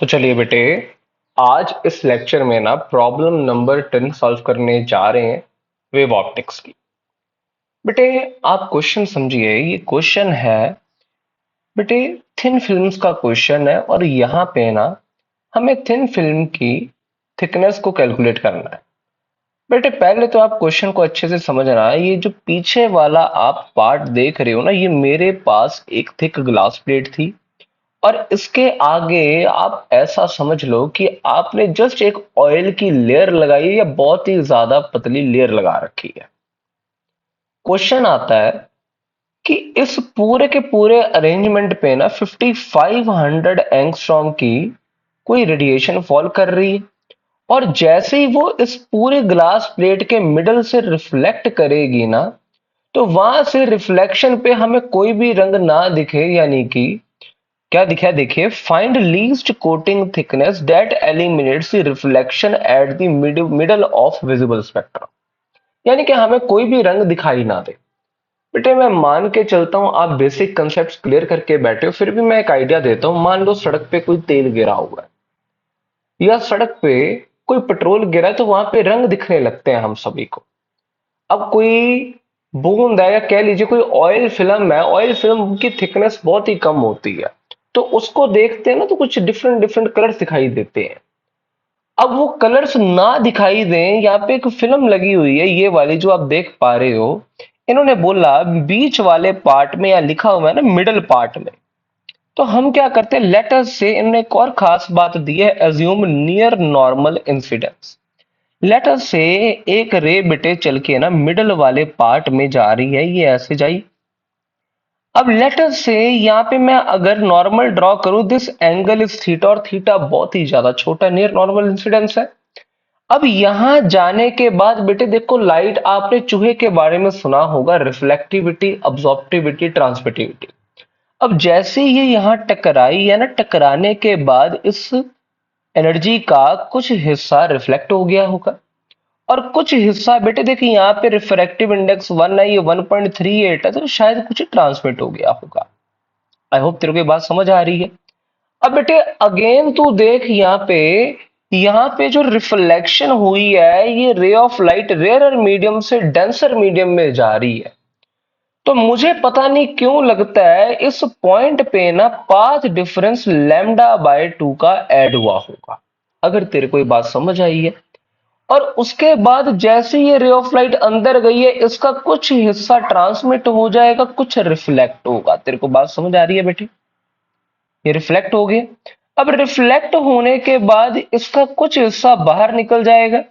तो चलिए बेटे, आज इस लेक्चर में ना प्रॉब्लम नंबर 10 सॉल्व करने जा रहे हैं वेव ऑप्टिक्स की। बेटे, आप क्वेश्चन समझिए। ये क्वेश्चन है बेटे, थिन फिल्म्स का क्वेश्चन है और यहाँ पे ना हमें थिन फिल्म की थिकनेस को कैलकुलेट करना है। बेटे, पहले तो आप क्वेश्चन को अच्छे से समझना। ये जो पीछे वाला आप पार्ट देख रहे हो ना, ये मेरे पास एक थिक ग्लास प्लेट थी और इसके आगे आप ऐसा समझ लो कि आपने जस्ट एक ऑयल की लेयर लगाई है या बहुत ही ज्यादा पतली लेयर लगा रखी है। क्वेश्चन आता है कि इस पूरे के पूरे अरेंजमेंट पे ना 5500 एंगस्ट्रॉम की कोई रेडिएशन फॉल कर रही है और जैसे ही वो इस पूरे ग्लास प्लेट के मिडल से रिफ्लेक्ट करेगी ना, तो वहां से रिफ्लेक्शन पे हमें कोई भी रंग ना दिखे, यानी कि क्या दिखा है देखिए, find least coating thickness that eliminates the reflection at the middle of visible spectrum. यानी कि हमें कोई भी रंग दिखाई ना दे। बेटे, मैं मान के चलता हूं आप बेसिक कंसेप्ट क्लियर करके बैठे हो, फिर भी मैं एक आइडिया देता हूं। मान लो सड़क पे कोई तेल गिरा हुआ है या सड़क पे कोई पेट्रोल गिरा है, तो वहां पे रंग दिखने लगते हैं हम सभी को। अब कोई बूंद है या कह लीजिए कोई ऑयल फिल्म है, ऑयल फिल्म की थिकनेस बहुत ही कम होती है, तो उसको देखते हैं ना तो कुछ डिफरेंट डिफरेंट कलर्स दिखाई देते हैं। अब वो कलर्स ना दिखाई दें, यहाँ पे एक फिल्म लगी हुई है, ये वाली जो आप देख पा रहे हो। इन्होंने बोला बीच वाले पार्ट में, या लिखा हुआ है ना मिडल पार्ट में, तो हम क्या करते हैं, लेटर्स से इन्होंने एक और खास बात दी है, assume near normal incidence. Later से एक रे बेटे चल के ना मिडल वाले पार्ट में जा रही है, ये ऐसे जाई। अब लेटर से यहाँ पे मैं अगर नॉर्मल ड्रॉ करूं, दिस एंगल इज थीटा, और थीटा बहुत ही ज्यादा छोटा नियर नॉर्मल इंसिडेंस है। अब यहां जाने के बाद बेटे देखो, लाइट आपने चूहे के बारे में सुना होगा, रिफ्लेक्टिविटी, अब्जॉर्प्टिविटी, ट्रांसमिटिविटी। अब जैसे ये यहाँ टकराई है ना, टकराने के बाद इस एनर्जी का कुछ हिस्सा रिफ्लेक्ट हो गया होगा और कुछ हिस्सा बेटे देखिए, यहाँ पे रिफ्रैक्टिव इंडेक्स 1 है, ये 1.38 है, तो शायद कुछ ट्रांसमिट हो गया होगा। आई होप तेरे को ये बात समझ आ रही है। अब बेटे अगेन तू देख, यहाँ पे जो रिफ्लेक्शन हुई है, ये ray of light rare medium से डेंसर मीडियम में जा रही है। तो मुझे पता नहीं क्यों लगता है इस पॉइंट पे ना पाथ डिफरेंस λ/2 का ऐड हुआ होगा। अगर तेरे को ये बात समझ आई है, और उसके बाद जैसे ये रे ऑफ लाइट अंदर गई है, इसका कुछ हिस्सा ट्रांसमिट हो जाएगा, कुछ रिफ्लेक्ट होगा। तेरे को बात समझ आ रही है बेटी? ये रिफ्लेक्ट हो गया। अब रिफ्लेक्ट होने के बाद इसका कुछ हिस्सा बाहर निकल जाएगा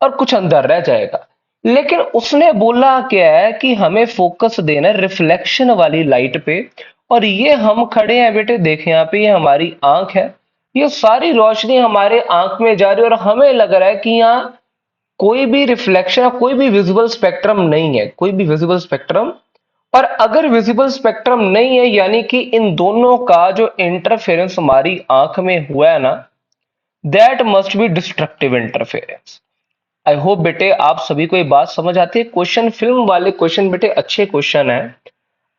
और कुछ अंदर रह जाएगा। लेकिन उसने बोला क्या है कि हमें फोकस देना है रिफ्लेक्शन वाली लाइट पे, और ये हम खड़े हैं बेटे, देखें यहाँ पे, ये हमारी आंख है, ये सारी रोशनी हमारे आंख में जा रही है और हमें लग रहा है कि यहाँ कोई भी रिफ्लेक्शन, कोई भी विजिबल स्पेक्ट्रम नहीं है, कोई भी विजिबल स्पेक्ट्रम। और अगर विजिबल स्पेक्ट्रम नहीं है, यानी कि इन दोनों का जो इंटरफेरेंस हमारी आंख में हुआ है ना, that must be destructive interference. I hope बेटे आप सभी को ये बात समझ आती है। क्वेश्चन फिल्म वाले क्वेश्चन बेटे अच्छे क्वेश्चन है।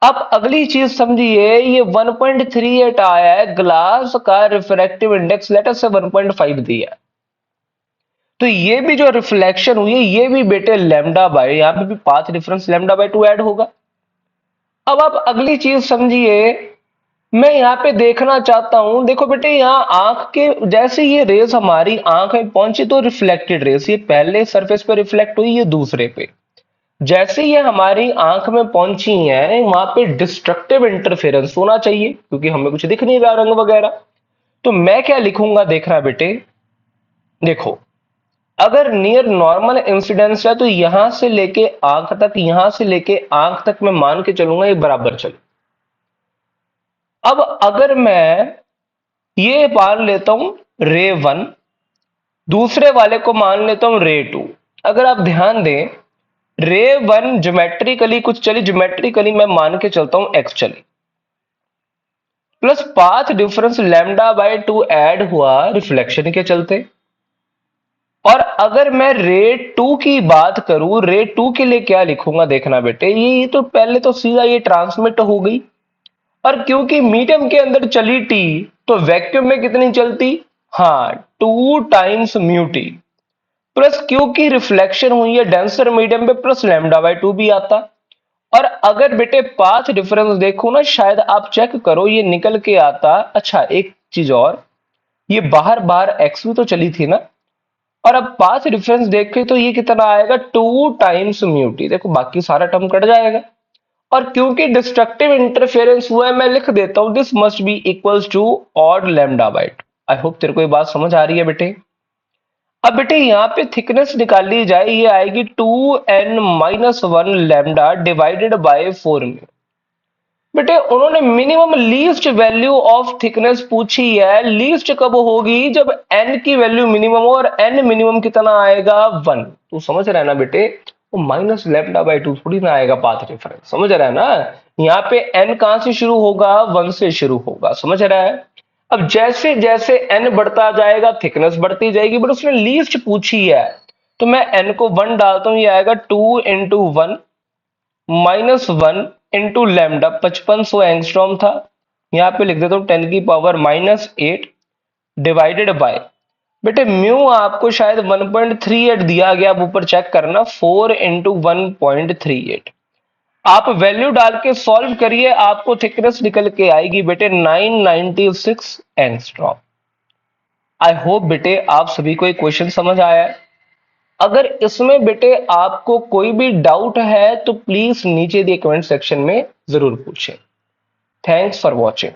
अब अगली चीज समझिए, ये 1.38 आया है, ग्लास का रिफ्रैक्टिव इंडेक्स लेटर से 1.5 दिया है, तो ये भी जो रिफ्लेक्शन हुई है, ये भी बेटे लैम्डा बाय, यहां पे भी पाथ डिफरेंस λ/2 ऐड होगा। अब आप अगली चीज समझिए, मैं यहाँ पे देखना चाहता हूं, देखो बेटे यहाँ आंख के जैसे ये रेस हमारी आंख में पहुंची, तो रिफ्लेक्टेड रेस ये पहले सरफेस पे रिफ्लेक्ट हुई, ये दूसरे पे। जैसे ये हमारी आंख में पहुंची है, वहां पे डिस्ट्रक्टिव इंटरफेरेंस होना चाहिए, क्योंकि हमें कुछ दिख नहीं रहा रंग वगैरह। तो मैं क्या लिखूंगा, देखना बेटे, देखो, अगर नियर नॉर्मल इंसिडेंस है, तो यहां से लेके आंख तक, यहां से लेके आंख तक मैं मान के चलूंगा ये बराबर चले। अब अगर मैं ये मान लेता हूं रे 1, दूसरे वाले को मान लेता हूं रे 2। अगर आप ध्यान दें, रे 1 ज्योमेट्रिकली कुछ चली, ज्योमेट्रिकली मैं मान के चलता हूं एक्स चली, प्लस पाथ डिफरेंस λ/2 ऐड हुआ रिफ्लेक्शन के चलते। और अगर मैं रे 2 की बात करूं, रे 2 के लिए क्या लिखूंगा देखना बेटे, ये तो पहले तो सीधा ये ट्रांसमिट हो गई, और क्योंकि मीडियम के अंदर चली टी, तो वैक्यूम में कितनी चलती? हाँ, 2 टाइम्स म्यू टी। प्लस क्योंकि रिफ्लेक्शन हुई है डेंसर मीडियम पे, प्लस λ/2 भी आता। और अगर बेटे पाथ डिफरेंस देखो ना, शायद आप चेक करो, ये निकल के आता। अच्छा, एक चीज और, ये बाहर बाहर एक्स भी तो चली थी ना, और अब पाथ डिफरेंस देखे तो ये कितना आएगा? 2 टाइम्स म्यू टी। देखो बाकी सारा टर्म कट जाएगा। और क्योंकि डिस्ट्रक्टिव इंटरफेरेंस हुआ है, मैं लिख देता हूं this must be equals to odd λ/2। I hope तेरे को ये बात समझ आ रही है बेटे। अब बेटे यहाँ पे थिकनेस निकाल ली जाए, ये आएगी 2n-1 lambda divided by 4 mu. बेटे उन्होंने minimum least value of thickness पूछी है। लीस्ट कब होगी? जब n की वैल्यू मिनिमम हो, और n मिनिमम कितना आएगा? 1। तू समझ रहा है ना बेटे? वो -λ/2 थोड़ी ना आएगा पाथ डिफरेंस, समझ रहा है ना? यहाँ पे n कहां से शुरू होगा? 1 से शुरू होगा, समझ रहा है? अब जैसे जैसे n बढ़ता जाएगा थिकनेस बढ़ती जाएगी, बट उसने लीस्ट पूछी है, तो मैं n को 1 डालता हूं, ये आएगा 2 × 1 -1 इंटू लैम्डा। 5500 एंगस्ट्रॉम था, यहां पे लिख देता हूं 10⁻⁸ डिवाइडेड बाय, बेटे म्यू आपको शायद 1.38 दिया गया, अब ऊपर चेक करना, 4 × 1.38। आप वैल्यू डाल के सॉल्व करिए, आपको थिकनेस निकल के आएगी बेटे 996 एंगस्ट्रॉम। आई होप बेटे आप सभी को एक क्वेश्चन समझ आया है। अगर इसमें बेटे आपको कोई भी डाउट है तो प्लीज नीचे दिए कमेंट सेक्शन में जरूर पूछें। Thanks for watching.